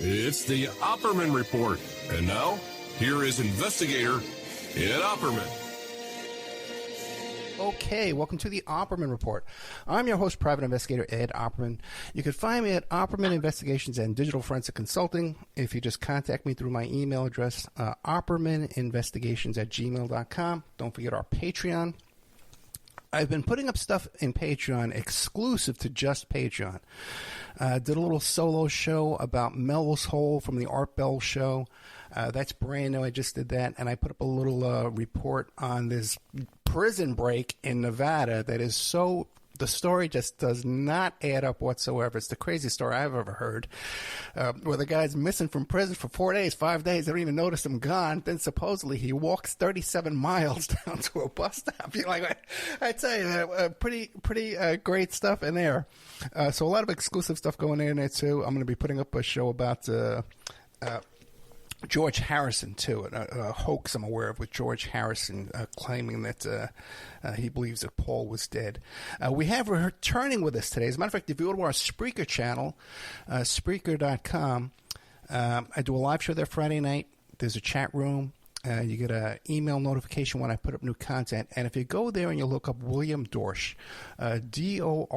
It's the Opperman Report. And now, here is investigator Ed Opperman. Okay, welcome to the Opperman Report. I'm your host, Private Investigator Ed Opperman. You can find me at Opperman Investigations and Digital Forensic Consulting. If you just contact me through my email address, oppermaninvestigations@gmail.com. Don't forget our Patreon. I've been putting up stuff in Patreon exclusive to just Patreon. Did a little solo show about Melrose Hole from the Art Bell show. That's brand new. I just did that. And I put up a little report on this prison break in Nevada that is so... The story just does not add up whatsoever. It's the craziest story I've ever heard. Where the guy's missing from prison for 4 days, 5 days. They don't even notice him gone. Then supposedly he walks 37 miles down to a bus stop. You're like, I tell you, pretty great stuff in there. So a lot of exclusive stuff going in there too. I'm going to be putting up a show about George Harrison, too, a hoax I'm aware of with George Harrison claiming that he believes that Paul was dead. We have returning with us today. As a matter of fact, if you go to our Spreaker channel, Spreaker.com, I do a live show there Friday night. There's a chat room. You get an email notification when I put up new content. And if you go there and you look up William Dorsch, D-O-R-S-C-H,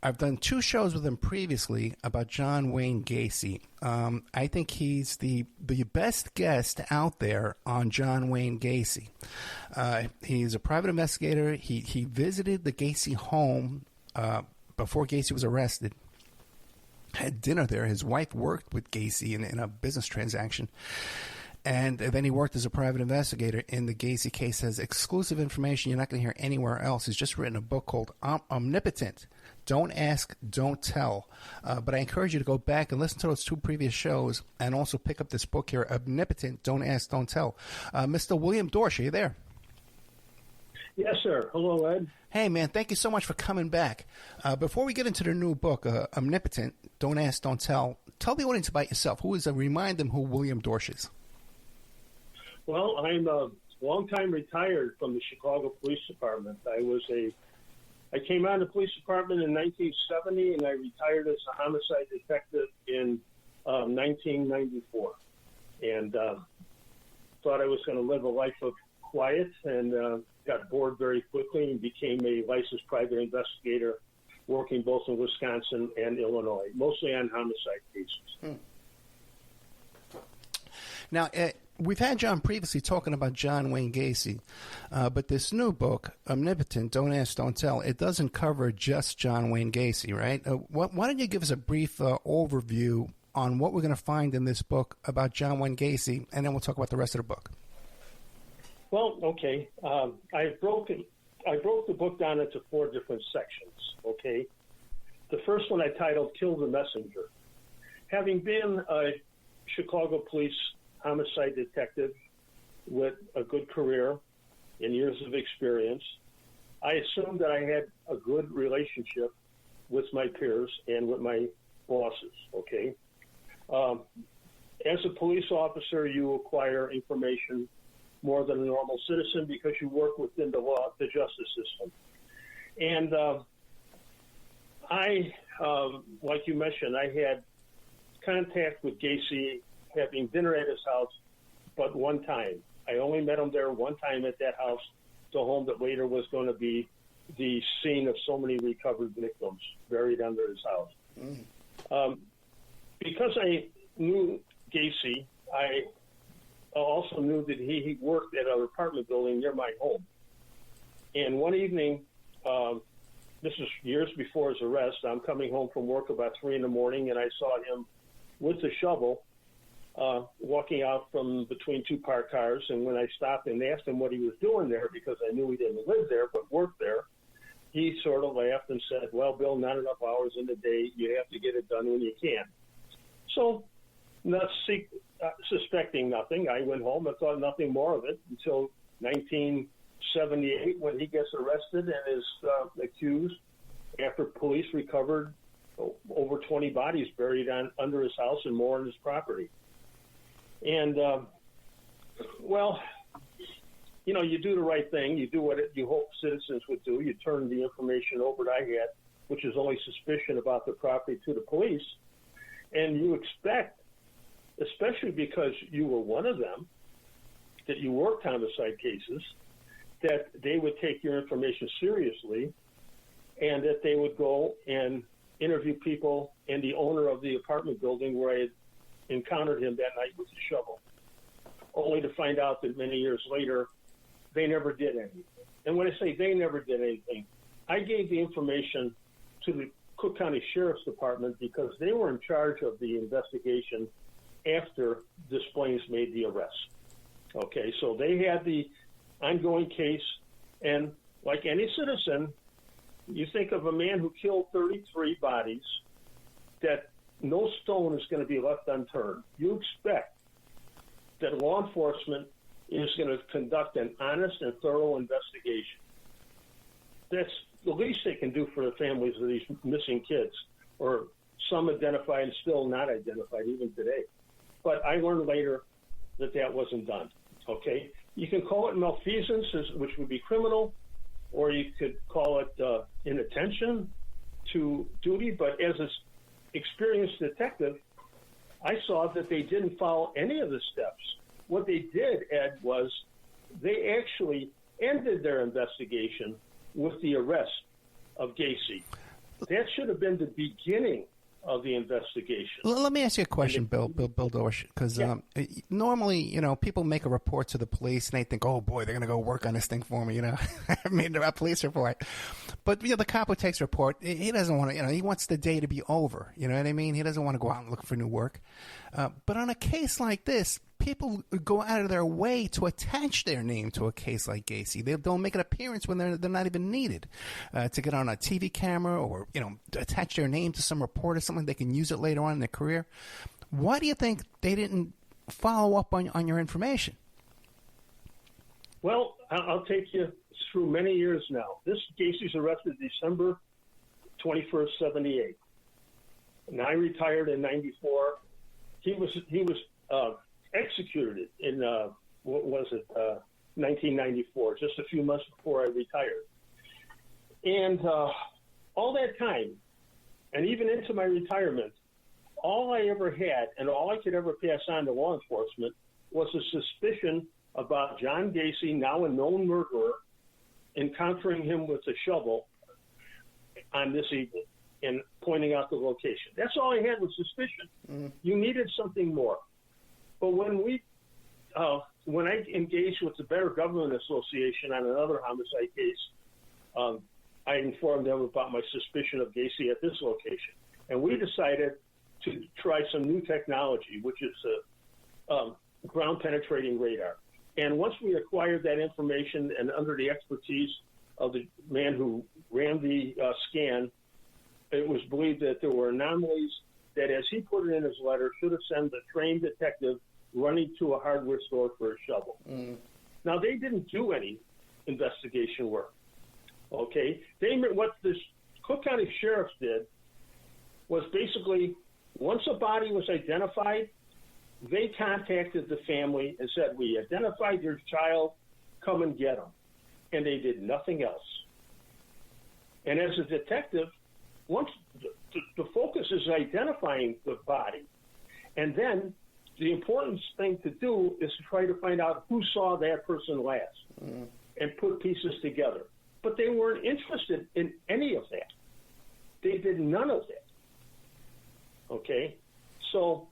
I've done 2 shows with him previously about John Wayne Gacy. I think he's the best guest out there on John Wayne Gacy. He's a private investigator. He visited the Gacy home before Gacy was arrested. Had dinner there. His wife worked with Gacy in a business transaction. And then he worked as a private investigator in the Gacy case. Has exclusive information you're not going to hear anywhere else. He's just written a book called Omnipotent. Don't ask, don't tell. But I encourage you to go back and listen to those 2 previous shows and also pick up this book here, Omnipotent, Don't Ask, Don't Tell. Mr. William Dorsch, are you there? Yes, sir. Hello, Ed. Hey, man, thank you so much for coming back. Before we get into the new book, Omnipotent, Don't Ask, Don't Tell the audience about yourself. Remind them who William Dorsch is. Well, I'm a long-time retired from the Chicago Police Department. I came out of the police department in 1970, and I retired as a homicide detective in 1994. And thought I was going to live a life of quiet, and got bored very quickly and became a licensed private investigator, working both in Wisconsin and Illinois, mostly on homicide cases. Now, we've had John previously talking about John Wayne Gacy, but this new book, Omnipotent, Don't Ask, Don't Tell, it doesn't cover just John Wayne Gacy, right? Why don't you give us a brief overview on what we're going to find in this book about John Wayne Gacy, and then we'll talk about the rest of the book. Well, okay. I broke the book down into 4 different sections, okay? The first one I titled Kill the Messenger. Having been a Chicago police homicide detective with a good career and years of experience, I assumed that I had a good relationship with my peers and with my bosses, okay? As a police officer, you acquire information more than a normal citizen because you work within the justice system. And I, like you mentioned, I had contact with Gacy, having dinner at his house, but one time. I only met him there one time at that house, the home that later was going to be the scene of so many recovered victims buried under his house. Because I knew Gacy, I also knew that he worked at an apartment building near my home. And one evening, this is years before his arrest, I'm coming home from work about 3 in the morning, and I saw him with the shovel walking out from between 2 parked cars. And when I stopped and asked him what he was doing there, because I knew he didn't live there but worked there, he sort of laughed and said, "Well, Bill, not enough hours in the day. You have to get it done when you can." So, suspecting nothing, I went home and thought nothing more of it until 1978 when he gets arrested and is accused after police recovered over 20 bodies buried under his house and more on his property. And, well, you know, you do the right thing. You do what you hope citizens would do. You turn the information over that I had which is only suspicion about the property, to the police. And you expect, especially because you were one of them, that you worked homicide cases, that they would take your information seriously and that they would go and interview people and the owner of the apartment building where I had encountered him that night with the shovel, only to find out that many years later they never did anything. And when I say they never did anything, I gave the information to the Cook County Sheriff's Department because they were in charge of the investigation after Desplaines made the arrest. Okay, so they had the ongoing case, and like any citizen, you think of a man who killed 33 bodies, that no stone is going to be left unturned. You expect that law enforcement is going to conduct an honest and thorough investigation. That's the least they can do for the families of these missing kids, or some identified and still not identified even today. But I learned later that that wasn't done. Okay, you can call it malfeasance, which would be criminal, or you could call it inattention to duty. But as an experienced detective, I saw that they didn't follow any of the steps. What they did, Ed, was they actually ended their investigation with the arrest of Gacy. That should have been the beginning of the investigation. Let me ask you a question, Bill Dorsch, because normally, people make a report to the police and they think, oh boy, they're going to go work on this thing for me, I made a police report. But, the cop who takes a report, he doesn't want to, he wants the day to be over, you know what I mean? He doesn't want to go out and look for new work. But on a case like this, people go out of their way to attach their name to a case like Gacy. They'll make an appearance when they're not even needed to get on a TV camera or, attach their name to some report or something. They can use it later on in their career. Why do you think they didn't follow up on your information? Well, I'll take you through many years now. This Gacy's arrested December 21st, 78. And I retired in 94. He was executed in, 1994, just a few months before I retired. And all that time, and even into my retirement, all I ever had and all I could ever pass on to law enforcement was a suspicion about John Gacy, now a known murderer, encountering him with a shovel on this evening and pointing out the location. That's all I had was suspicion. Mm. You needed something more. But when I engaged with the Better Government Association on another homicide case, I informed them about my suspicion of Gacy at this location. And we decided to try some new technology, which is ground-penetrating radar. And once we acquired that information and under the expertise of the man who ran the scan, it was believed that there were anomalies that, as he put it in his letter, should have sent a trained detective running to a hardware store for a shovel. Mm. Now, they didn't do any investigation work, okay? What the Cook County Sheriff's did was basically, once a body was identified, they contacted the family and said, we identified your child, come and get him. And they did nothing else. And as a detective, once the focus is identifying the body, and then the important thing to do is to try to find out who saw that person last and put pieces together. But they weren't interested in any of that. They did none of that. Okay? So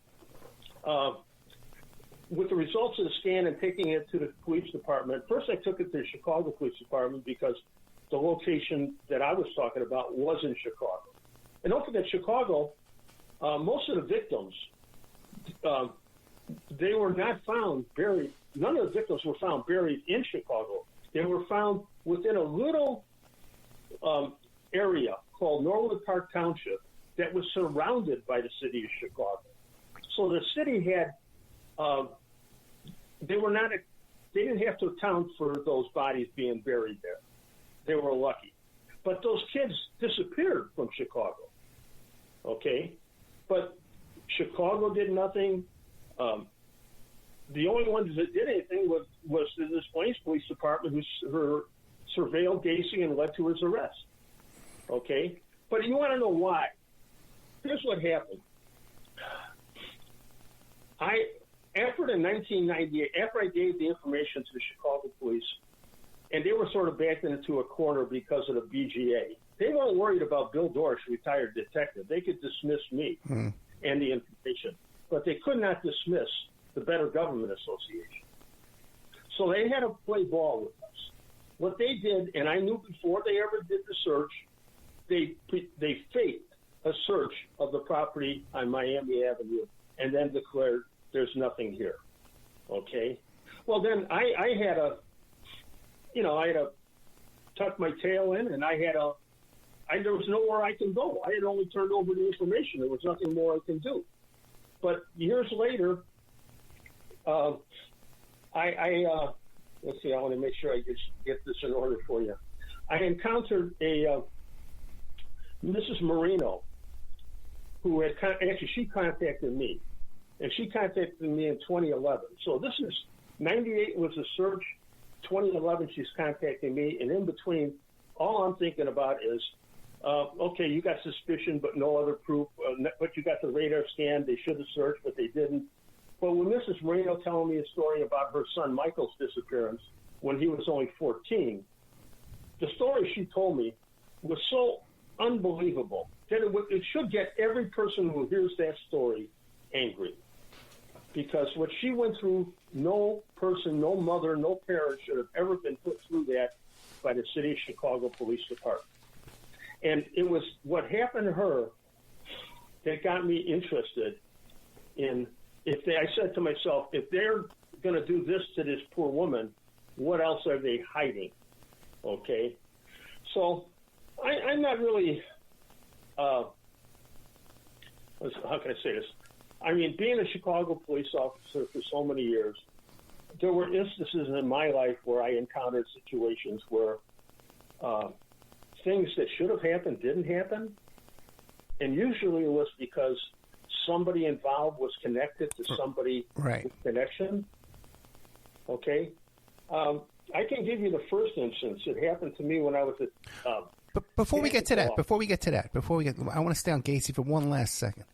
with the results of the scan and taking it to the police department, first I took it to the Chicago Police Department because the location that I was talking about was in Chicago. And don't forget, Chicago, most of the victims, they were not found buried. None of the victims were found buried in Chicago. They were found within a little area called Norwood Park Township that was surrounded by the city of Chicago. So the city had, they didn't have to account for those bodies being buried there. They were lucky. But those kids disappeared from Chicago. Okay? But Chicago did nothing. The only ones that did anything was the Desplaines Police Department, who surveilled Gacy and led to his arrest. Okay? But you want to know why? Here's what happened. After in 1998, after I gave the information to the Chicago police, and they were sort of backed into a corner because of the BGA, they weren't worried about Bill Dorsch, retired detective. They could dismiss me and the information, but they could not dismiss the Better Government Association. So they had to play ball with us. What they did, and I knew before they ever did the search, they faked a search of the property on Miami Avenue and then declared there's nothing here. Okay? Well, then I had to tuck my tail in, and there was nowhere I can go. I had only turned over the information. There was nothing more I can do. But years later, let's see, I want to make sure I get this in order for you. I encountered a Mrs. Marino, who had she contacted me, and she contacted me in 2011. So this is 98 was the search, 2011 she's contacting me, and in between, all I'm thinking about is, okay, you got suspicion, but no other proof, but you got the radar scan. They should have searched, but they didn't. But when Mrs. Marino telling me a story about her son Michael's disappearance when he was only 14, the story she told me was so unbelievable that it should get every person who hears that story angry. Because what she went through, no person, no mother, no parent should have ever been put through that by the City of Chicago Police Department. And it was what happened to her that got me interested in, I said to myself, if they're going to do this to this poor woman, what else are they hiding? Okay? So I'm not really, how can I say this? I mean, being a Chicago police officer for so many years, there were instances in my life where I encountered situations where things that should have happened didn't happen. And usually it was because somebody involved was connected to somebody with connection. Okay? I can give you the first instance. It happened to me when I was at... But before we get to that, I want to stay on Gacy for one last second.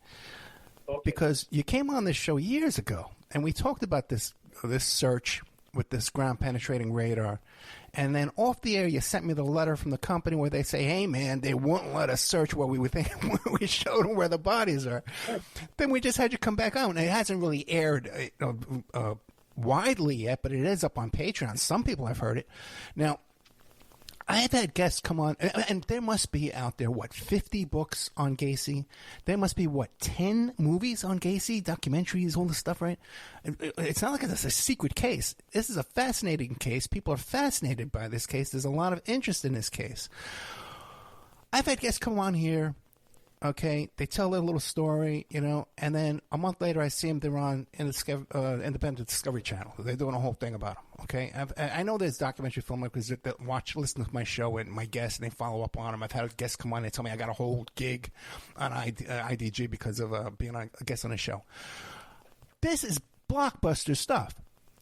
Okay. Because you came on this show years ago, and we talked about this search with this ground-penetrating radar. And then off the air, you sent me the letter from the company where they say, hey, man, they won't let us search where we showed them where the bodies are. Then we just had you come back on. It hasn't really aired widely yet, but it is up on Patreon. Some people have heard it. Now, I've had guests come on, and there must be out there, 50 books on Gacy? There must be, 10 movies on Gacy, documentaries, all this stuff, right? It's not like it's a secret case. This is a fascinating case. People are fascinated by this case. There's a lot of interest in this case. I've had guests come on here, okay? They tell their little story, and then a month later I see them, they're on Independent Discovery Channel. They're doing a whole thing about them, okay? I know there's documentary filmmakers that listen to my show and my guests, and they follow up on them. I've had guests come on and tell me I got a whole gig on IDG because of being a guest on a show. This is blockbuster stuff,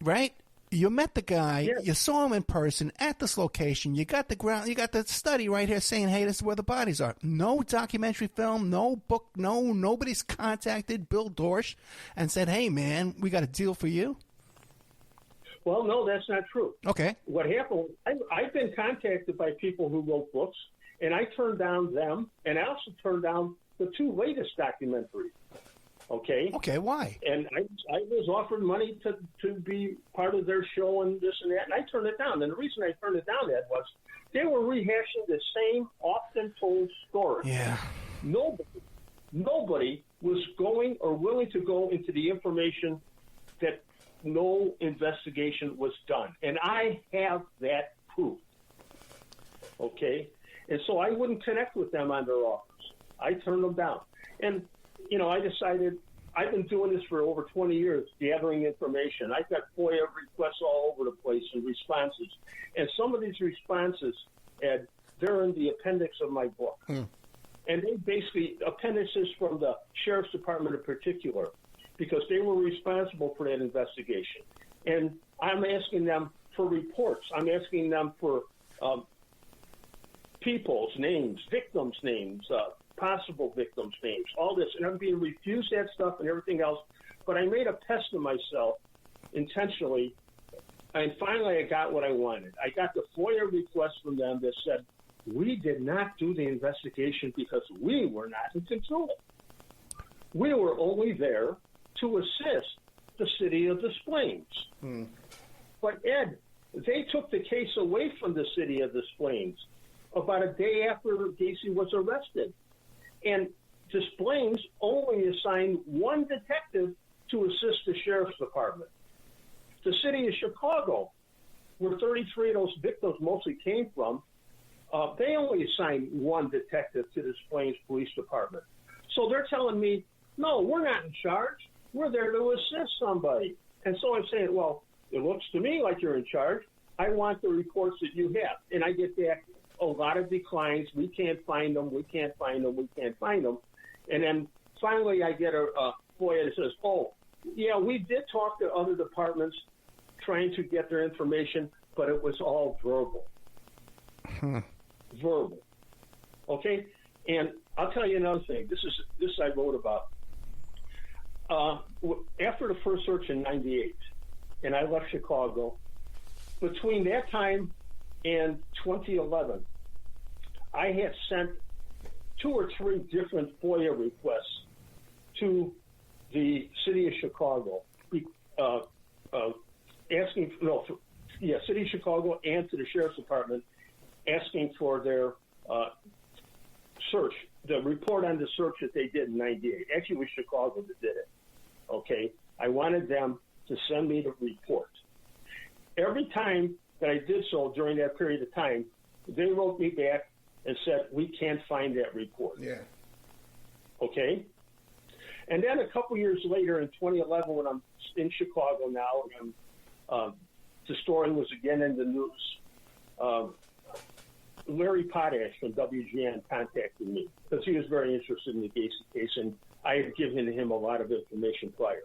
right? You met the guy, You saw him in person at this location, you got the study right here saying, hey, this is where the bodies are. No documentary film, no book, nobody's contacted Bill Dorsch and said, hey, man, we got a deal for you? Well, no, that's not true. Okay. What happened, I've been contacted by people who wrote books, and I turned down them, and I also turned down the 2 latest documentaries. Okay. Okay, why? And I was offered money to be part of their show and this and that, and I turned it down. And the reason I turned it down, Ed, was they were rehashing the same often told story. Yeah. Nobody was going or willing to go into the information that no investigation was done. And I have that proof. Okay? And so I wouldn't connect with them on their offers. I turned them down. And I decided I've been doing this for over 20 years, gathering information. I've got FOIA requests all over the place and responses. And some of these responses, Ed, they're in the appendix of my book. And they basically, appendices from the Sheriff's Department in particular, because they were responsible for that investigation. And I'm asking them for reports. I'm asking them for people's names, victims' names, possible victims' names, all this. And I'm being refused that stuff and everything else. But I made a pest of myself intentionally. And finally, I got what I wanted. I got the FOIA request from them that said, we did not do the investigation because we were not in control. We were only there to assist the city of Des Plaines. But, Ed, they took the case away from the city of Des Plaines about a day after Gacy was arrested. And Des Plaines only assigned one detective to assist the sheriff's department. The city of Chicago, where 33 of those victims mostly came from, they only assigned one detective to the Des Plaines Police Department. So they're telling me, no, we're not in charge. We're there to assist somebody. And so I'm saying, well, it looks to me like you're in charge. I want the reports that you have. And I get back a lot of declines. We can't find them. We can't find them. We can't find them. And then finally I get a FOIA that says, oh, yeah, we did talk to other departments trying to get their information, but it was all verbal. Verbal. Okay? And I'll tell you another thing. This I wrote about. After the first search in 98, and I left Chicago, between that time and 2011, I had sent 2 or 3 different FOIA requests to the city of Chicago, city of Chicago and to the sheriff's department, asking for their search, the report on the search that they did in 98. Actually, it was Chicago that did it. Okay? I wanted them to send me the report. Every time that I did so during that period of time, they wrote me back and said, we can't find that report. Yeah. Okay? And then a couple years later, in 2011, when I'm in Chicago now, and the story was again in the news, Larry Potash from WGN contacted me because he was very interested in the Gacy case, and I had given him a lot of information prior.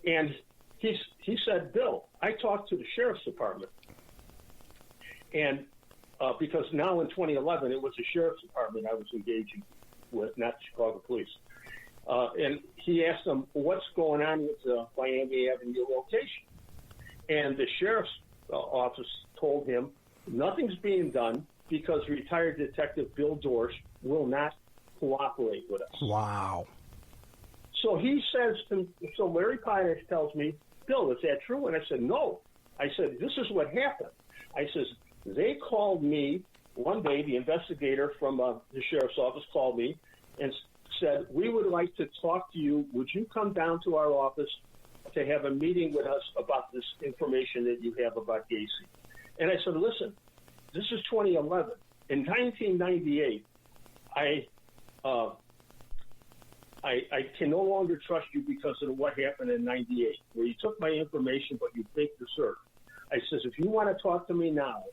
And he said, Bill, I talked to the sheriff's department, and because now in 2011, it was the sheriff's department I was engaging with, not the Chicago police. And he asked them, what's going on with the Miami Avenue location? And the sheriff's office told him, nothing's being done because retired detective Bill Dorsch will not cooperate with us. Wow. So he says so Larry Potash tells me, Bill, is that true? And I said, no. I said, this is what happened. I says, they called me one day, the investigator from the sheriff's office called me and said, we would like to talk to you. Would you come down to our office to have a meeting with us about this information that you have about Gacy? And I said, listen, this is 2011. In 1998, I can no longer trust you because of what happened in 98, where you took my information, but you faked the search. I says, if you want to talk to me now,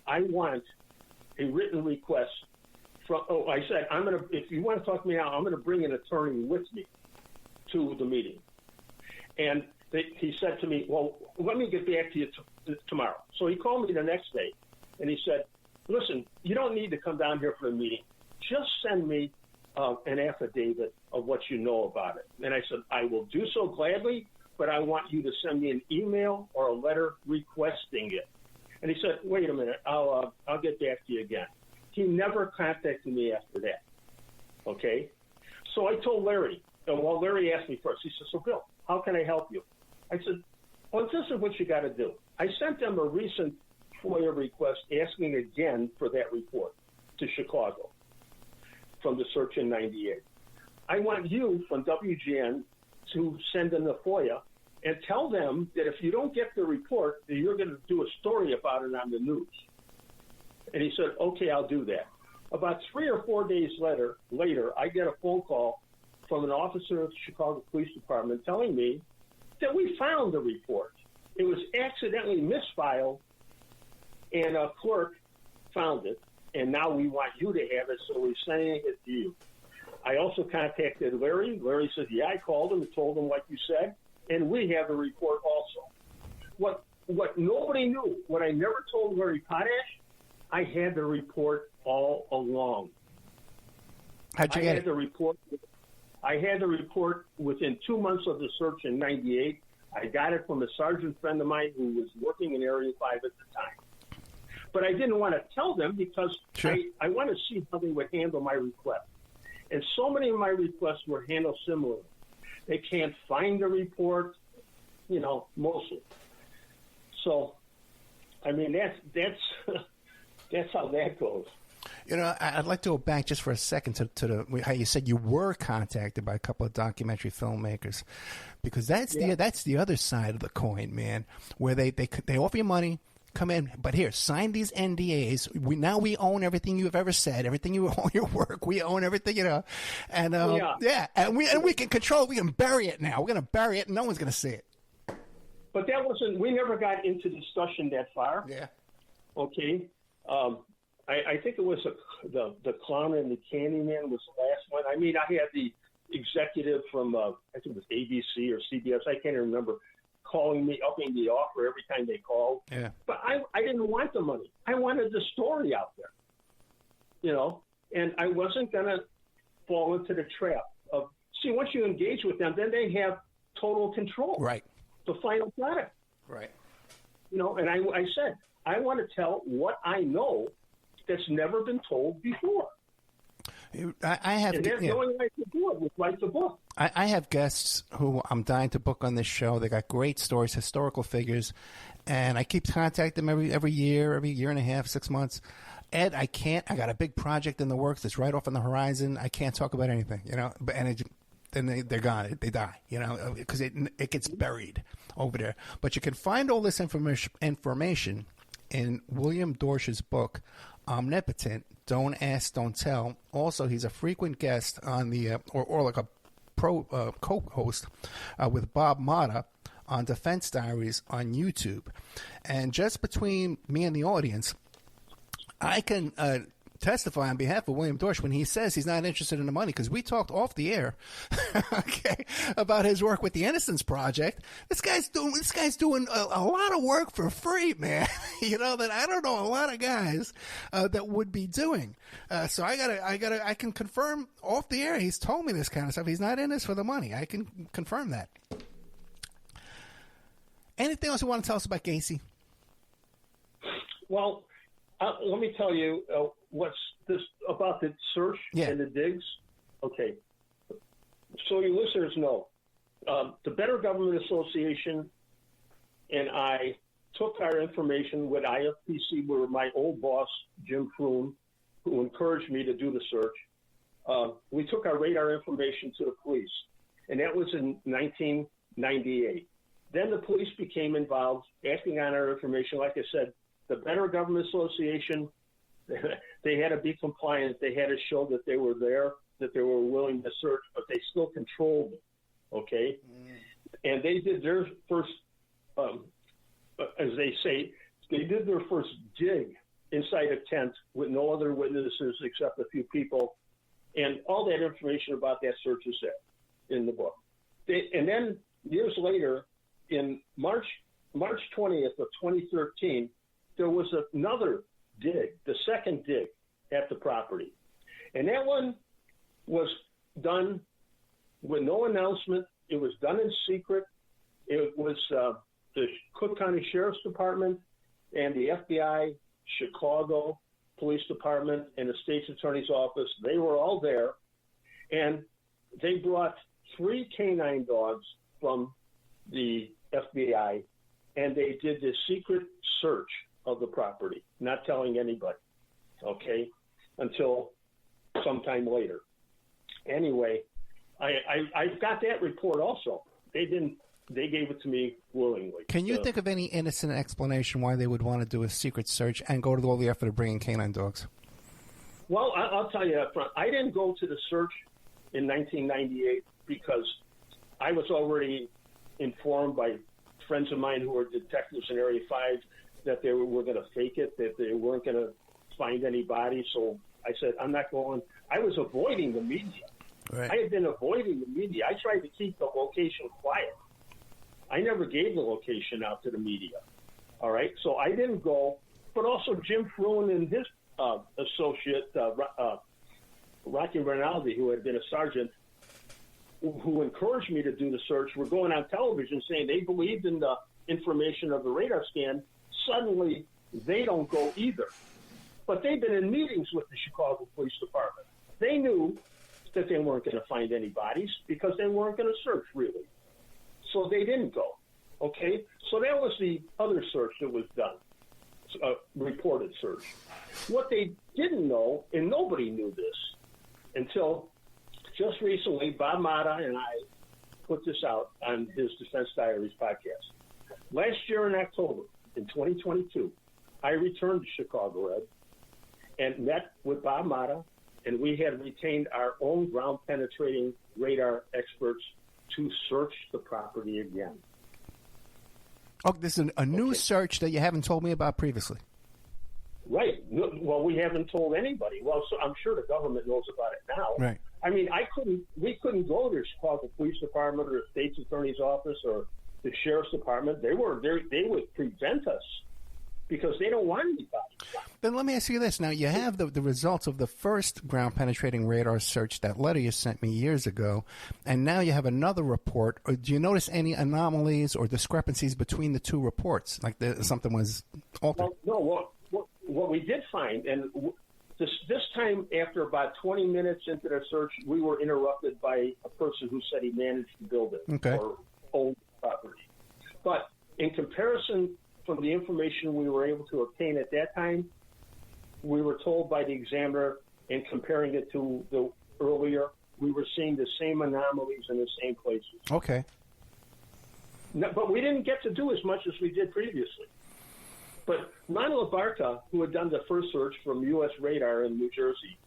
I want a written request from, I said, if you want to talk to me now, I'm going to bring an attorney with me to the meeting. And he said to me, well, let me get back to you tomorrow. So he called me the next day, and he said, listen, you don't need to come down here for the meeting. Just send me an affidavit of what you know about it. And I said, I will do so gladly, but I want you to send me an email or a letter requesting it. And he said, wait a minute, I'll get back to you again. He never contacted me after that. Okay? So I told Larry, well, Larry asked me first. He said, so Bill, how can I help you? I said, well, this is what you got to do. I sent them a recent FOIA request asking again for that report to Chicago from the search in 98. I want you from WGN to send them the FOIA and tell them that if you don't get the report, that you're going to do a story about it on the news. And he said, okay, I'll do that. About 3 or 4 days later, I get a phone call from an officer of the Chicago Police Department telling me that we found the report. It was accidentally misfiled, and a clerk found it, and now we want you to have it, so we're sending it to you. I also contacted Larry. Larry said, yeah, I called him and told him like you said, and we have the report also. What nobody knew, what I never told Larry Potash, I had the report all along. How'd you get it? I had the report within 2 months of the search in '98. I got it from a sergeant friend of mine who was working in Area 5 at the time. But I didn't want to tell them because I want to see how they would handle my request. And so many of my requests were handled similarly. They can't find the report, mostly. So, I mean, that's that's how that goes. I'd like to go back just for a second to how you said you were contacted by a couple of documentary filmmakers, because that's the other side of the coin, man, where they offer you money, come in, but here, sign these NDAs. We own everything you've ever said, everything you own your work. We own everything, and and we can control it. We can bury it now. We're going to bury it, and no one's going to see it. But that wasn't. We never got into discussion that far. Yeah. Okay. I think it was the Clown and the Candyman was the last one. I mean, I had the executive from I think it was ABC or CBS. I can't even remember, calling me, upping the offer every time they called. Yeah. But I didn't want the money. I wanted the story out there, and I wasn't going to fall into the trap of, see, once you engage with them, then they have total control. Right. The final product. Right. And I said, I want to tell what I know that's never been told before. I have. And that's the only way to do it, write the book. I have guests who I'm dying to book on this show. They got great stories, historical figures, and I keep contacting them every year and a half, 6 months. Ed, I can't. I got a big project in the works that's right off on the horizon. I can't talk about anything, then they're gone. They die, because it gets buried over there. But you can find all this information in William Dorsch's book, Omnipotent, Don't Ask, Don't Tell. Also, he's a frequent guest on the, or like a co-host with Bob Motta on Defense Diaries on YouTube. And just between me and the audience, I can testify on behalf of William Dorsch when he says he's not interested in the money, because we talked off the air, about his work with the Innocence Project. This guy's doing a lot of work for free, man. That I don't know a lot of guys that would be doing. So I can confirm off the air. He's told me this kind of stuff. He's not in this for the money. I can confirm that. Anything else you want to tell us about Gacy? Well, let me tell you what's this about the search and the digs. Okay. So your listeners know, the Better Government Association and I took our information with IFPC, where my old boss, Jim Froome, who encouraged me to do the search. We took our radar information to the police, and that was in 1998. Then the police became involved, acting on our information. Like I said, the Better Government Association, they had to be compliant. They had to show that they were there, that they were willing to search, but they still controlled it, okay? And they did their first, as they say, they did their first dig inside a tent with no other witnesses except a few people. And all that information about that search is there in the book. And then years later, in March 20th of 2013, there was another dig, the second dig at the property. And that one was done with no announcement. It was done in secret. It was the Cook County Sheriff's Department and the FBI, Chicago Police Department, and the State's Attorney's Office. They were all there. And they brought 3 canine dogs from the FBI, and they did this secret search of the property, not telling anybody, okay, until sometime later. Anyway, I got that report also. They gave it to me willingly. Can you think of any innocent explanation why they would want to do a secret search and go to all the effort of bringing canine dogs? Well, I'll tell you up front. I didn't go to the search in 1998 because I was already informed by friends of mine who were detectives in Area 5 that they were going to fake it, that they weren't going to find any bodies. So I said, I'm not going. I was avoiding the media. Right. I had been avoiding the media. I tried to keep the location quiet. I never gave the location out to the media. All right? So I didn't go. But also Jim Froome and his associate, Rocky Rinaldi, who had been a sergeant, who encouraged me to do the search, were going on television saying they believed in the information of the radar scan. Suddenly, they don't go either. But they've been in meetings with the Chicago Police Department. They knew that they weren't going to find any bodies because they weren't going to search, really. So they didn't go. Okay? So that was the other search that was done, a reported search. What they didn't know, and nobody knew this until just recently, Bob Mata and I put this out on his Defense Diaries podcast. Last year in October, in 2022, I returned to Chicago, Ed, and met with Bob Mata, and we had retained our own ground-penetrating radar experts to search the property again. Oh, this is a new search that you haven't told me about previously. Right. Well, we haven't told anybody. Well, so I'm sure the government knows about it now. Right. I mean, we couldn't go to the Chicago Police Department or the State's Attorney's Office or the Sheriff's Department. They would prevent us because they don't want anybody. Then let me ask you this. Now, you have the results of the first ground-penetrating radar search, that letter you sent me years ago, and now you have another report. Do you notice any anomalies or discrepancies between the two reports, like something was altered? Well, no, what we did find, and this time after about 20 minutes into the search, we were interrupted by a person who said he managed the building or owned the property. But in comparison from the information we were able to obtain at that time, we were told by the examiner, in comparing it to the earlier, we were seeing the same anomalies in the same places. Okay. No, but we didn't get to do as much as we did previously. But Ron Labarta, who had done the first search from U.S. Radar in New Jersey,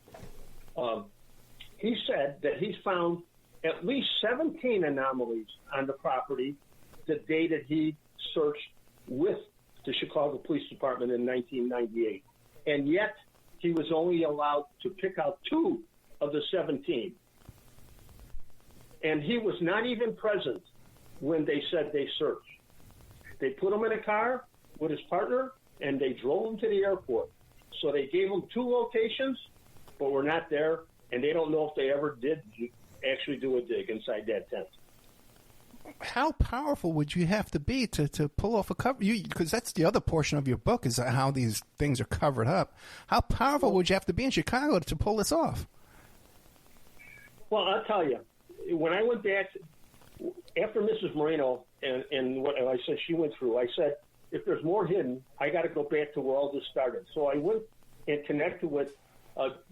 he said that he's found at least 17 anomalies on the property the day that he searched with the Chicago Police Department in 1998. And yet, he was only allowed to pick out 2 of the 17. And he was not even present when they said they searched. They put him in a car with his partner, and they drove him to the airport. So they gave him 2 locations, but were not there, and they don't know if they ever did actually do a dig inside that tent. How powerful would you have to be to pull off a cover? Because that's the other portion of your book, is how these things are covered up. How powerful would you have to be in Chicago to pull this off? Well, I'll tell you, when I went back, after Mrs. Moreno and what I said she went through, I said, if there's more hidden, I got to go back to where all this started. So I went and connected with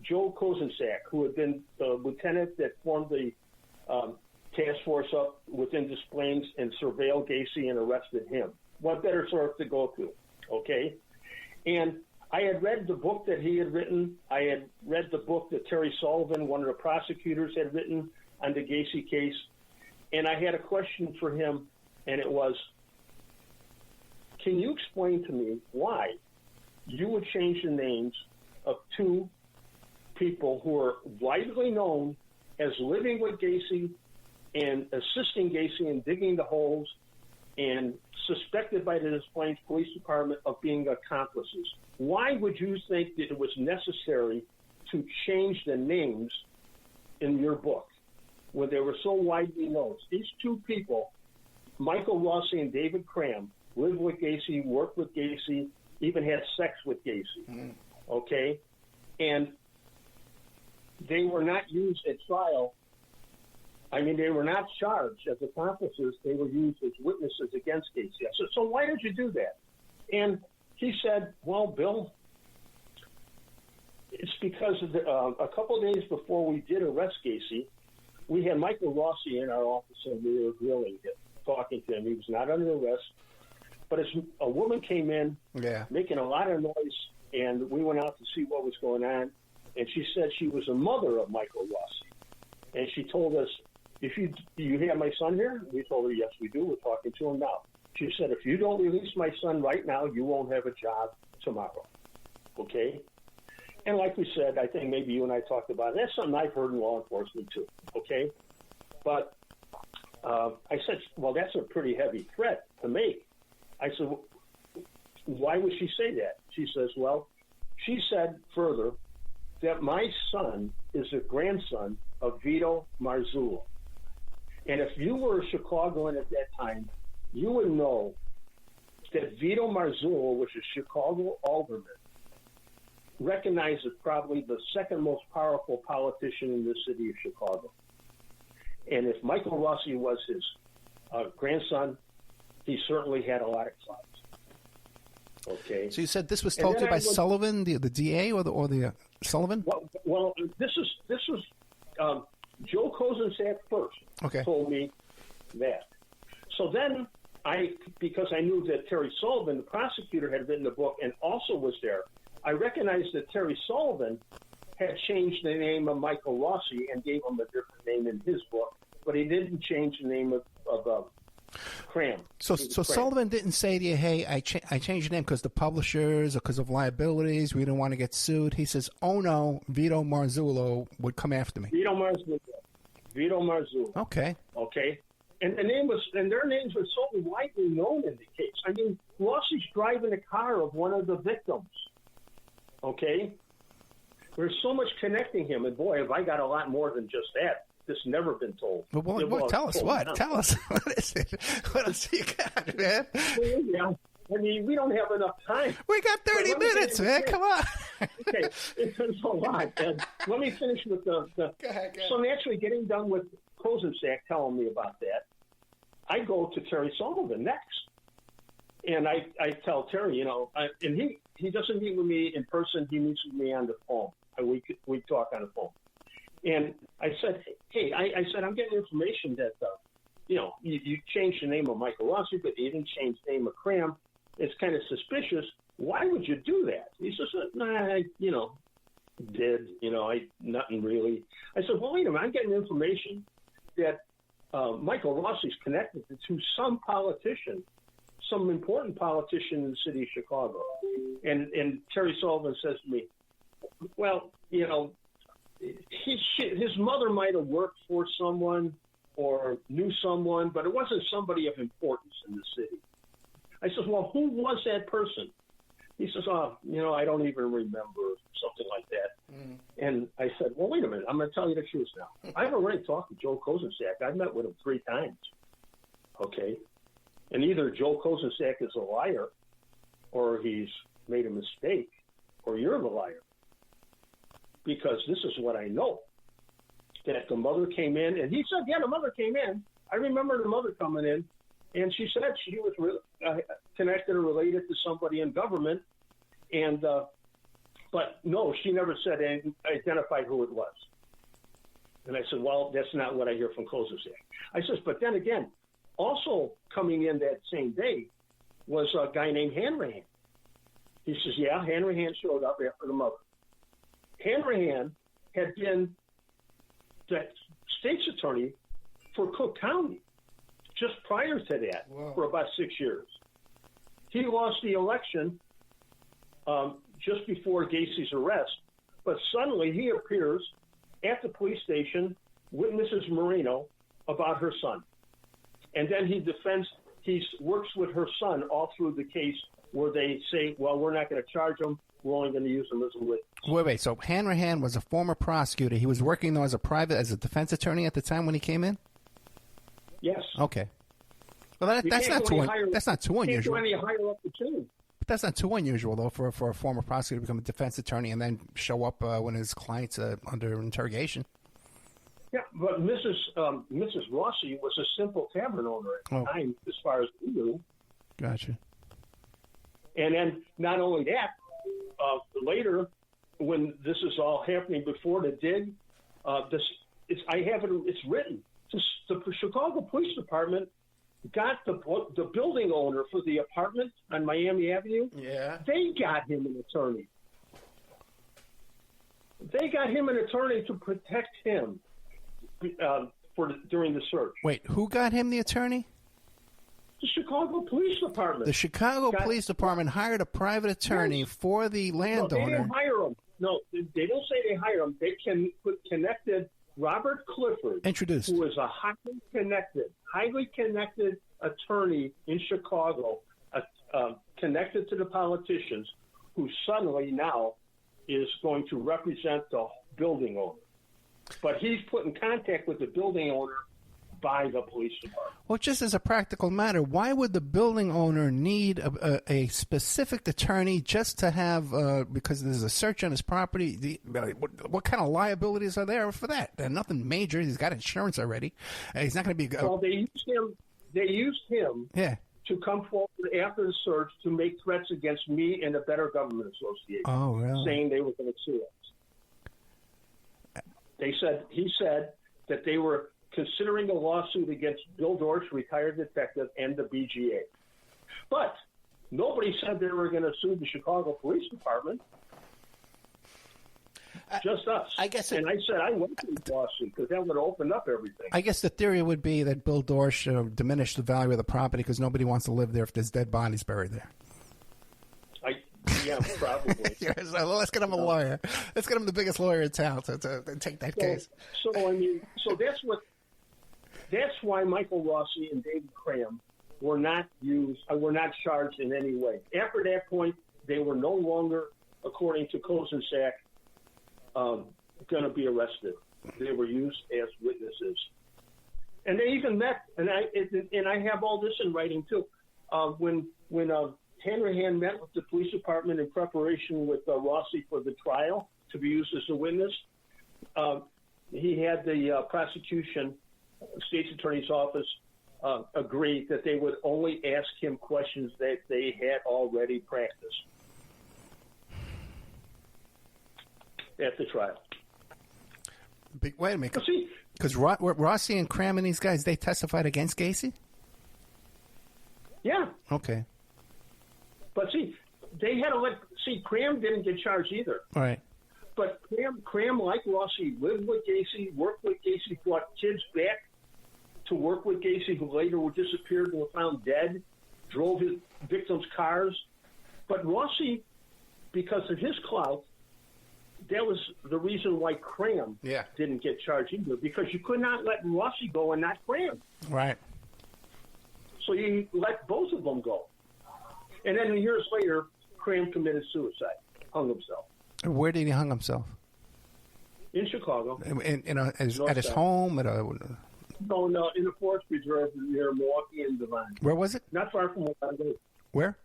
Joe Kozenczak, who had been the lieutenant that formed the task force up within Des Plaines and surveilled Gacy and arrested him. What better source to go to, okay? And I had read the book that he had written. I had read the book that Terry Sullivan, one of the prosecutors, had written on the Gacy case. And I had a question for him, and it was, can you explain to me why you would change the names of 2 people who are widely known as living with Gacy and assisting Gacy in digging the holes and suspected by the Des Plaines Police Department of being accomplices? Why would you think that it was necessary to change the names in your book when they were so widely known? These 2 people, Michael Rossi and David Cram, lived with Gacy, worked with Gacy, even had sex with Gacy, okay? And they were not used at trial. I mean, they were not charged as accomplices. They were used as witnesses against Gacy. So why did you do that? And he said, well, Bill, it's because of a couple of days before we did arrest Gacy, we had Michael Rossi in our office, and we were grilling him, talking to him. He was not under arrest. But as a woman came in, making a lot of noise, and we went out to see what was going on, and she said she was a mother of Michael Rossi. And she told us, do you have my son here? We told her, yes, we do. We're talking to him now. She said, if you don't release my son right now, you won't have a job tomorrow. Okay? And like we said, I think maybe you and I talked about it. That's something I've heard in law enforcement too. Okay? But I said, well, that's a pretty heavy threat to make. I said, why would she say that? She says, well, she said further that my son is a grandson of Vito Marzullo. And if you were a Chicagoan at that time, you would know that Vito Marzullo was a Chicago alderman, recognized as probably the second most powerful politician in the city of Chicago. And if Michael Rossi was his grandson, he certainly had a lot of clout. Okay. So you said this was told to you by Sullivan, the DA, or the Sullivan? Well, this was Joe Kozenczak first. Okay. Told me that. So then because I knew that Terry Sullivan, the prosecutor, had written the book and also was there, I recognized that Terry Sullivan had changed the name of Michael Rossi and gave him a different name in his book, but he didn't change the name of Cram. So Cram. Sullivan didn't say to you, hey, I changed the name because the publishers or because of liabilities, we didn't want to get sued. He says, oh, no, Vito Marzullo would come after me. Vito Marzullo. Okay. And their names were so widely known in the case. I mean, Rossi's driving a car of one of the victims. Okay? There's so much connecting him. And boy, have I got a lot more than just that. This never been told. Well, tell us what? Tell us. What is it? What else you got, man? Yeah. I mean, we don't have enough time. We got 30 minutes, man. Come on. Okay. It's a lot. And let me finish with the Go ahead. So naturally, getting done with Kozenczak telling me about that, I go to Terry Sullivan next. And I tell Terry, and he doesn't meet with me in person. He meets with me on the phone. We talk on the phone. And I said, hey, I said, I'm getting information that, you changed the name of Michael Rossi, but you didn't change the name of Cram. It's kind of suspicious. Why would you do that? He says, nothing really. I said, well, wait a minute. I'm getting information that Michael Rossi's connected to some politician, some important politician in the city of Chicago. And Terry Sullivan says to me, well, his mother might have worked for someone or knew someone, but it wasn't somebody of importance in the city. I said, well, who was that person? He says, I don't even remember, something like that. Mm. And I said, well, wait a minute. I'm going to tell you the truth now. I've already talked to Joe Kozenczak. I've met with him 3 times. Okay? And either Joe Kozenczak is a liar or he's made a mistake or you're the liar. Because this is what I know, that the mother came in, and he said, yeah, the mother came in. I remember the mother coming in, and she said she was connected or related to somebody in government, and but no, she never said and identified who it was. And I said, well, that's not what I hear from Kozenczak. I says, but then again, also coming in that same day was a guy named Hanrahan. He says, yeah, Hanrahan showed up after the mother. Hanrahan had been the state's attorney for Cook County just prior to that. Whoa. For about 6 years. He lost the election just before Gacy's arrest, but suddenly he appears at the police station with Mrs. Marino about her son. And then he works with her son all through the case where they say, well, we're not going to charge him. We're only going to use him as a witness. Wait. So Hanrahan was a former prosecutor. He was working, though, as a defense attorney at the time when he came in? Yes. Okay. Well, that's not too unusual. You can't go any higher up the chain. But that's not too unusual, though, for a former prosecutor to become a defense attorney and then show up when his client's under interrogation. Yeah, but Mrs. Rossi was a simple tavern owner at the time, as far as we knew. Gotcha. And then not only that, later, when this is all happening before the dig, it's written. The Chicago Police Department got the building owner for the apartment on Miami Avenue. Yeah. They got him an attorney. They got him an attorney to protect him during the search. Wait, who got him the attorney? The Chicago Police Department. The Chicago Police Department hired a private attorney for the landowner. No, they didn't hire him. No, they don't say they hired him. They connected Robert Clifford, introduced, who is a highly connected attorney in Chicago, connected to the politicians, who suddenly now is going to represent the building owner. But he's put in contact with the building owner by the police department. Well, just as a practical matter, why would the building owner need a specific attorney just to have, because there's a search on his property? What kind of liabilities are there for that? Nothing major. He's got insurance already. He's not going to be... Well, they used him to come forward after the search to make threats against me and the Better Government Association. Oh, really? Saying they were going to sue us. He said that they were considering a lawsuit against Bill Dorsch, retired detective, and the BGA. But nobody said they were going to sue the Chicago Police Department. Just us. I guess and I said I went to the lawsuit because that would open up everything. I guess the theory would be that Bill Dorsch diminished the value of the property because nobody wants to live there if there's dead bodies buried there. Yeah, probably. So let's get him a lawyer. Let's get him the biggest lawyer in town to take that case. So that's why Michael Rossi and David Cram were not charged in any way. After that point, they were no longer, according to Kozensack, going to be arrested. They were used as witnesses, and they even met. And I have all this in writing too. When Hanrahan met with the police department in preparation with Rossi for the trial to be used as a witness, he had the prosecution, state's attorney's office, agree that they would only ask him questions that they had already practiced at the trial. Wait a minute. Because Rossi and Cram and these guys, they testified against Gacy? Yeah. Okay. But they had to Cram didn't get charged either. All right. But Cram, like Rossi, lived with Gacy, worked with Gacy, brought kids back to work with Gacy, who later were disappeared and were found dead, drove his victims' cars. But Rossi, because of his clout, that was the reason why Cram didn't get charged either, because you could not let Rossi go and not Cram. Right. So you let both of them go. And then years later, Cram committed suicide, hung himself. Where did he hang himself? In Chicago. At his home? No, in the forest preserve near Milwaukee and Devine. Where was it? Not far from where I live. Where?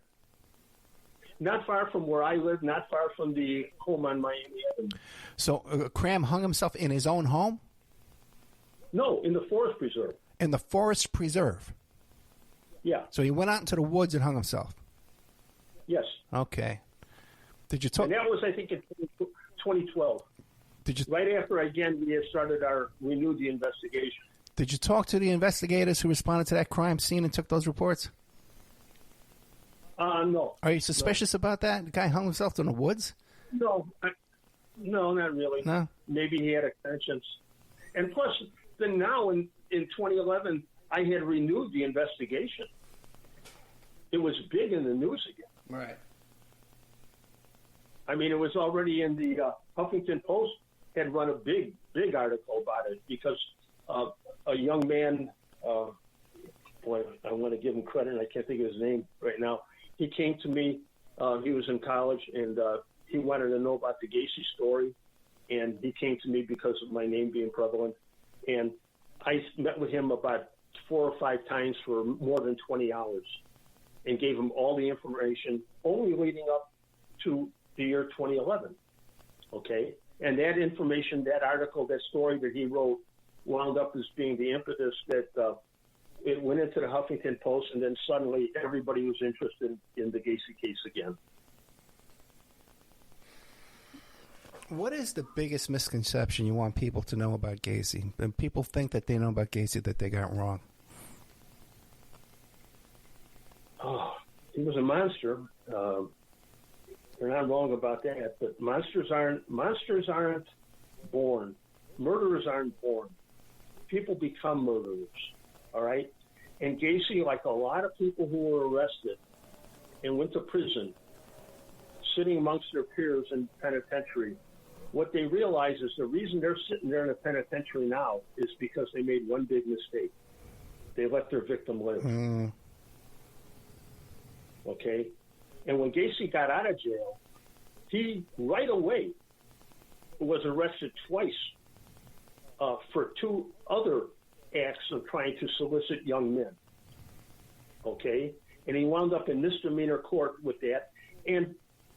Not far from where I live, not far from the home on Miami Avenue. So Cram hung himself in his own home? No, in the forest preserve. In the forest preserve? Yeah. So he went out into the woods and hung himself? Yes. Okay. Did you talk? And that was, I think, in 2012. Did you? Right after, again, we had renewed the investigation. Did you talk to the investigators who responded to that crime scene and took those reports? No. Are you suspicious about that? The guy hung himself in the woods? No. No, not really. No? Maybe he had a conscience. And plus, then now in 2011, I had renewed the investigation. It was big in the news again. Right. I mean, it was already in the Huffington Post had run a big article about it because a young man, boy, I want to give him credit, and I can't think of his name right now. He came to me. He was in college, and he wanted to know about the Gacy story, and he came to me because of my name being prevalent. And I met with him about 4 or 5 times for more than 20 hours and gave him all the information only leading up to the year 2011, okay? And that information, that article, that story that he wrote wound up as being the impetus that it went into the Huffington Post, and then suddenly everybody was interested in the Gacy case again. What is the biggest misconception you want people to know about Gacy? And people think that they know about Gacy that they got wrong. Oh, he was a monster. They're not wrong about that, but monsters aren't born. Murderers aren't born. People become murderers, all right? And Gacy, like a lot of people who were arrested and went to prison, sitting amongst their peers in penitentiary, what they realize is the reason they're sitting there in a penitentiary now is because they made one big mistake. They let their victim live. Okay? And when Gacy got out of jail, he right away was arrested twice for 2 other acts of trying to solicit young men. Okay? And he wound up in misdemeanor court with that. And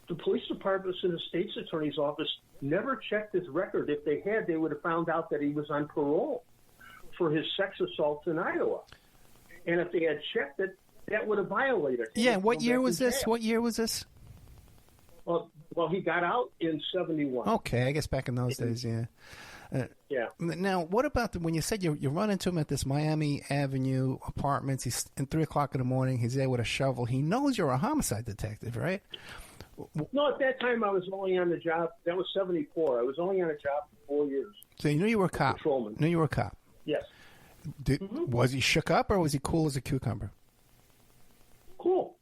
the police departments and the state's attorney's office never checked his record. If they had, they would have found out that he was on parole for his sex assaults in Iowa. And if they had checked it, that would have violated him. Yeah, what year was this? What year was this? Well, he got out in 71. Okay, I guess back in those days, yeah. Yeah. Now, what about when you said you run into him at this Miami Avenue apartments? He's at 3 o'clock in the morning. He's there with a shovel. He knows you're a homicide detective, right? No, at that time I was only on the job. That was 74. I was only on a job for 4 years. So you knew you were a cop. Patrolman. Knew you were a cop. Yes. Was he shook up or was he cool as a cucumber? Cool.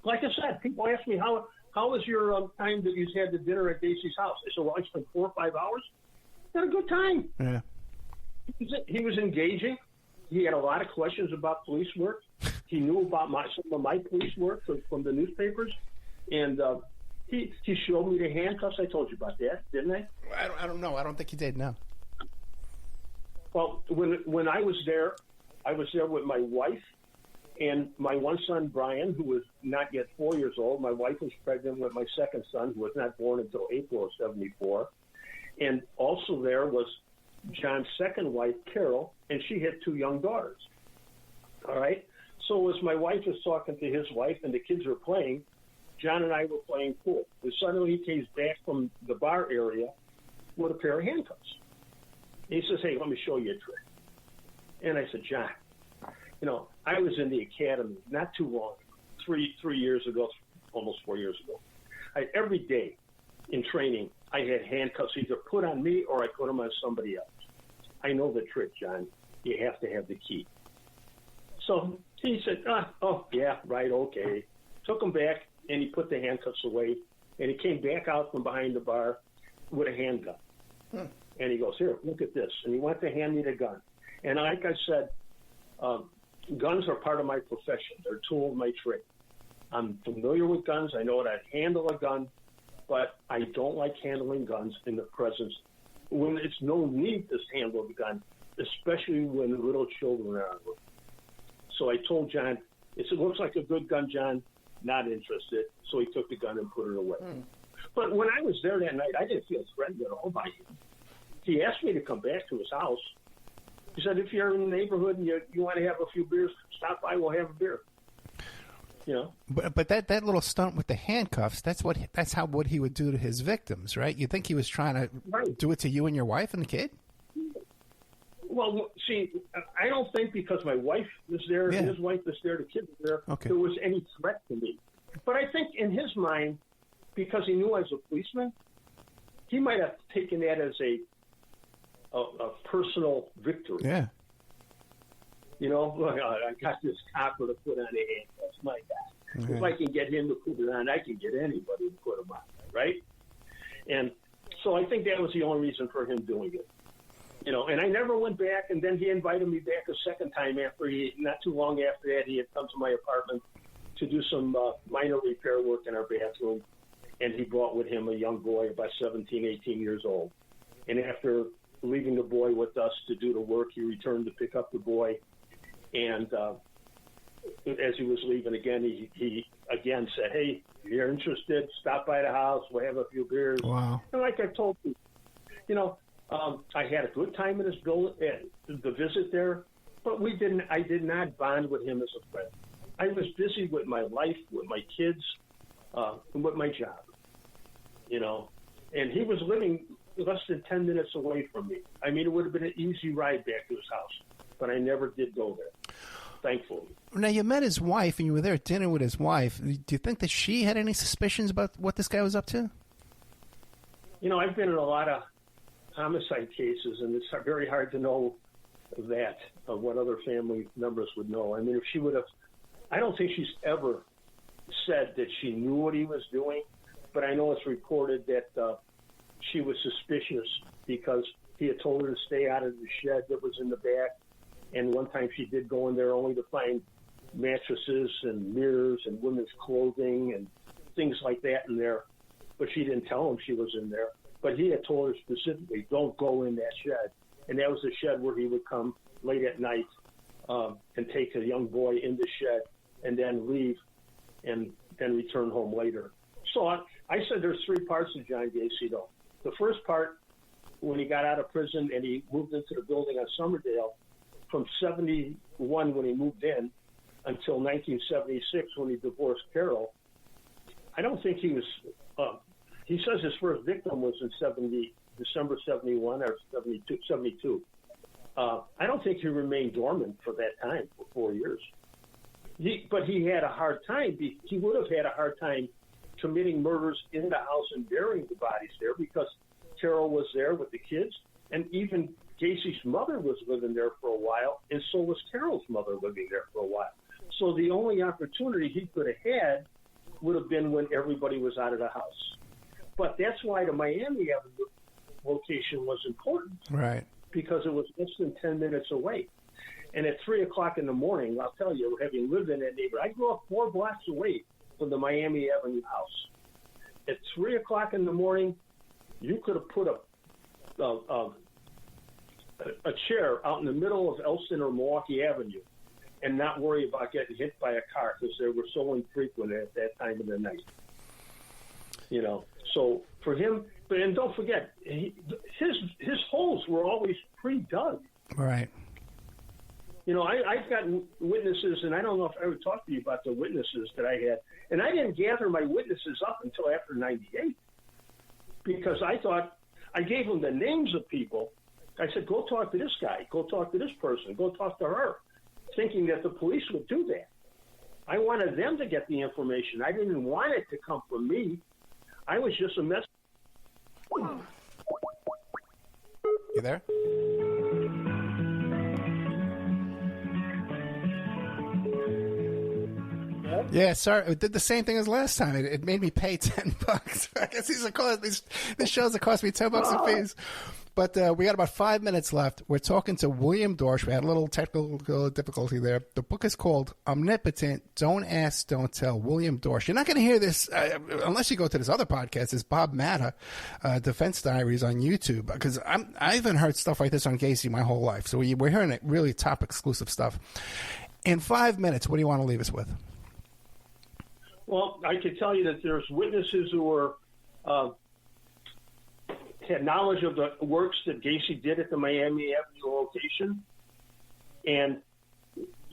Like I said, people ask me how was your time that you had the dinner at Gacy's house? I said, well, I spent 4 or 5 hours. Had a good time. Yeah. He was engaging. He had a lot of questions about police work. He knew about some of my police work from the newspapers, and he showed me the handcuffs. I told you about that, didn't I? I don't know. I don't think he did. No. Well, when I was there with my wife and my one son Brian, who was not yet 4 years old. My wife was pregnant with my second son, who was not born until April of 74. And also there was John's second wife, Carol, and she had 2 young daughters. All right? So as my wife was talking to his wife and the kids were playing, John and I were playing pool. And suddenly he came back from the bar area with a pair of handcuffs. And he says, hey, let me show you a trick. And I said, John, I was in the academy not too long, 3 years ago, almost 4 years ago. Every day in training, I had handcuffs either put on me or I put them on somebody else. I know the trick, John. You have to have the key. So he said, oh, yeah, right, okay. Took him back, and he put the handcuffs away, and he came back out from behind the bar with a handgun. And he goes, here, look at this. And he went to hand me the gun. And like I said, guns are part of my profession. They're a tool of my trade. I'm familiar with guns. I know how to handle a gun, but I don't like handling guns in the presence when it's no need to handle the gun, especially when little children are around. So I told John, it looks like a good gun, John. Not interested. So he took the gun and put it away. But when I was there that night, I didn't feel threatened at all by him. He asked me to come back to his house. He said, if you're in the neighborhood and you want to have a few beers, stop by, we'll have a beer. But that little stunt with the handcuffs, that's what he would do to his victims, right? You think he was trying to do it to you and your wife and the kid? Well, see, I don't think because my wife was there, his wife was there, the kid was there, there was any threat to me. But I think in his mind, because he knew I was a policeman, he might have taken that as a personal victory. Yeah. Look, I got this copper to put on the handcuffs. My God. If I can get him to put it on, I can get anybody to put them on, right? And so I think that was the only reason for him doing it. And I never went back, and then he invited me back a second time not too long after that, he had come to my apartment to do some minor repair work in our bathroom, and he brought with him a young boy, about 17, 18 years old. And after leaving the boy with us to do the work, he returned to pick up the boy, and as he was leaving again, he again said, hey, if you're interested, stop by the house, we'll have a few beers. Wow. And like I told you, I had a good time in his the visit there, but I did not bond with him as a friend. I was busy with my life, with my kids, and with my job, and he was living less than 10 minutes away from me. I mean, it would have been an easy ride back to his house, but I never did go there, thankfully. Now, you met his wife, and you were there at dinner with his wife. Do you think that she had any suspicions about what this guy was up to? I've been in a lot of homicide cases, and it's very hard to know that, what other family members would know. I mean, if she would have, I don't think she's ever said that she knew what he was doing, but I know it's reported that she was suspicious because he had told her to stay out of the shed that was in the back, and one time she did go in there only to find mattresses and mirrors and women's clothing and things like that in there. but she didn't tell him she was in there. But he had told her specifically, don't go in that shed. And that was the shed where he would come late at night and take a young boy in the shed and then leave and then return home later. So I said there's three parts to John Gacy, though. The first part, when he got out of prison and he moved into the building on Somerdale, from 71 when he moved in until 1976 when he divorced Carol, I don't think he was he says his first victim was in December 71 or 72. I don't think he remained dormant for that time, for 4 years. But he had a hard time. He would have had a hard time committing murders in the house and burying the bodies there because Carol was there with the kids, and even Gacy's mother was living there for a while, and so was Carol's mother living there for a while. So the only opportunity he could have had would have been when everybody was out of the house. But that's why the Miami Avenue location was important. Right. Because it was less than 10 minutes away. And at 3 o'clock in the morning, I'll tell you, having lived in that neighborhood, I grew up 4 blocks away from the Miami Avenue house. At 3 o'clock in the morning, you could have put a chair out in the middle of Elston or Milwaukee Avenue and not worry about getting hit by a car because they were so infrequent at that time of the night. You know, so for him, and don't forget, his holes were always pre-dug. Right. You know, I've gotten witnesses, and I don't know if I ever talked to you about the witnesses that I had, and I didn't gather my witnesses up until after 98 because I thought I gave them the names of people. I said, go talk to this guy, go talk to this person, go talk to her, thinking that the police would do that. I wanted them to get the information. I didn't want it to come from me. I was just a mess. You there? Yeah, sorry. It did the same thing as last time. It made me pay $10. I guess these shows that cost me $10 a piece. But we got about 5 minutes left. We're talking to William Dorsch. We had a little technical difficulty there. The book is called Omnipotent, Don't Ask, Don't Tell. William Dorsch. You're not going to hear this unless you go to this other podcast. It's Bob Matta, Defense Diaries on YouTube. Because I haven't heard stuff like this on Gacy my whole life. So we're hearing really top exclusive stuff. In 5 minutes, what do you want to leave us with? Well, I could tell you that there's witnesses who were had knowledge of the works that Gacy did at the Miami Avenue location, and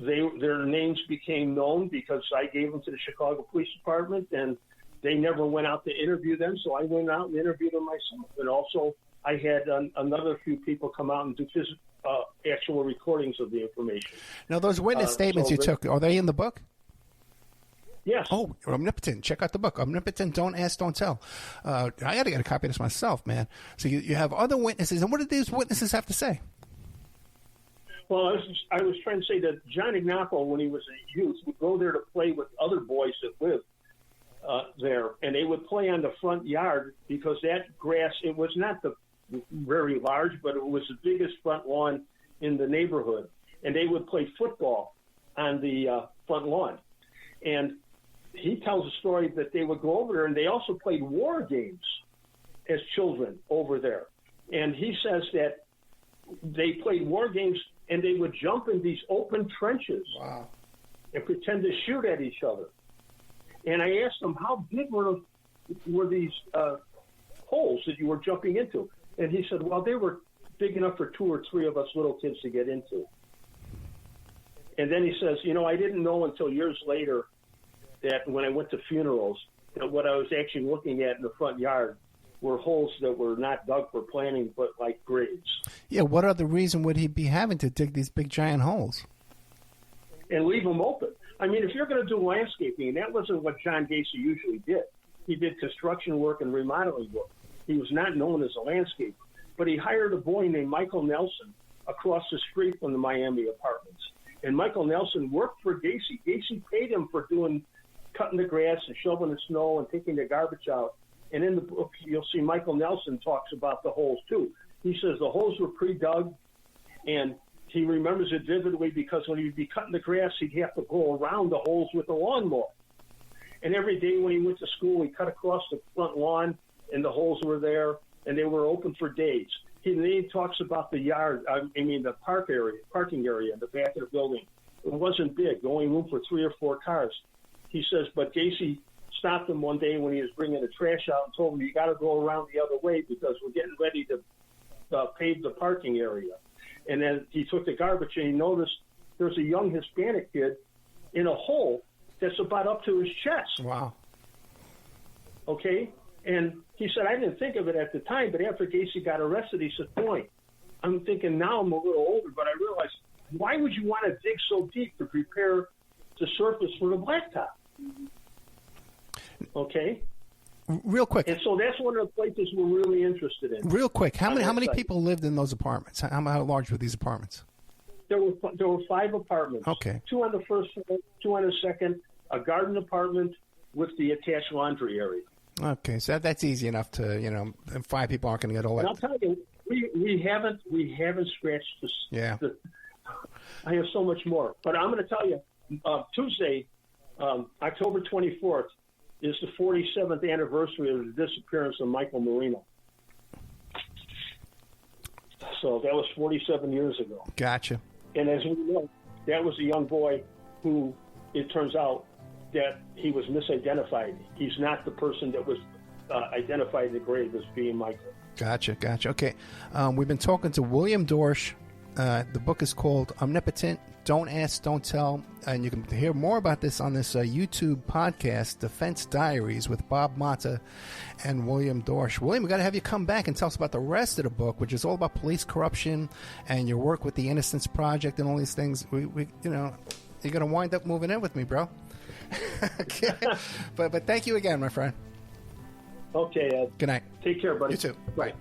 their names became known because I gave them to the Chicago Police Department, and they never went out to interview them, so I went out and interviewed them myself. And also, I had another few people come out and do actual recordings of the information. Now, those witness statements you took, are they in the book? Yes. Oh, Omnipotent. Check out the book. Omnipotent, Don't Ask, Don't Tell. I got to get a copy of this myself, man. So you have other witnesses. And what did these witnesses have to say? Well, I was trying to say that John Ignapo, when he was a youth, would go there to play with other boys that lived there. And they would play on the front yard because that grass, it was not very large, but it was the biggest front lawn in the neighborhood. And they would play football on the front lawn. And he tells a story that they would go over there, and they also played war games as children over there. And he says that they played war games, and they would jump in these open trenches and pretend to shoot at each other. And I asked him, how big were these holes that you were jumping into? And he said, well, they were big enough for 2 or 3 of us little kids to get into. And then he says, I didn't know until years later that when I went to funerals, that what I was actually looking at in the front yard were holes that were not dug for planting, but like graves. Yeah, what other reason would he be having to dig these big, giant holes? And leave them open. I mean, if you're going to do landscaping, and that wasn't what John Gacy usually did. He did construction work and remodeling work. He was not known as a landscaper. But he hired a boy named Michael Nelson across the street from the Miami apartments. And Michael Nelson worked for Gacy. Gacy paid him for cutting the grass and shoveling the snow and taking the garbage out. And in the book, you'll see Michael Nelson talks about the holes, too. He says the holes were pre-dug, and he remembers it vividly because when he'd be cutting the grass, he'd have to go around the holes with a lawnmower. And every day when he went to school, he cut across the front lawn, and the holes were there, and they were open for days. Then he talks about the yard, the parking area in the back of the building. It wasn't big, only room for 3 or 4 cars. He says, but Gacy stopped him one day when he was bringing the trash out and told him, you got to go around the other way because we're getting ready to pave the parking area. And then he took the garbage and he noticed there's a young Hispanic kid in a hole that's about up to his chest. Wow. Okay? And he said, I didn't think of it at the time, but after Gacy got arrested, he said, boy, I'm thinking now I'm a little older, but I realized, why would you want to dig so deep to prepare the surface for the blacktop? Okay? Real quick. And so that's one of the places we're really interested in. Real quick. How many people lived in those apartments? How large were these apartments? There were 5 apartments. Okay. 2 on the first floor, 2 on the second, a garden apartment with the attached laundry area. Okay, so that's easy enough to, 5 people aren't going to get all that. And I'll tell you, we haven't scratched this. Yeah. I have so much more. But I'm going to tell you, Tuesday, October 24th, is the 47th anniversary of the disappearance of Michael Marino. So that was 47 years ago. Gotcha. And as we know, that was a young boy who, it turns out, that he was misidentified. He's not the person that was identified in the grave as being Michael. Gotcha. Okay. We've been talking to William Dorsch. The book is called Omnipotent, Don't Ask, Don't Tell. And you can hear more about this on this YouTube podcast, Defense Diaries, with Bob Mata and William Dorsch. William, we've got to have you come back and tell us about the rest of the book, which is all about police corruption and your work with the Innocence Project and all these things. You're going to wind up moving in with me, bro. Okay. But thank you again, my friend. Okay. Good night. Take care, buddy. You too. Bye.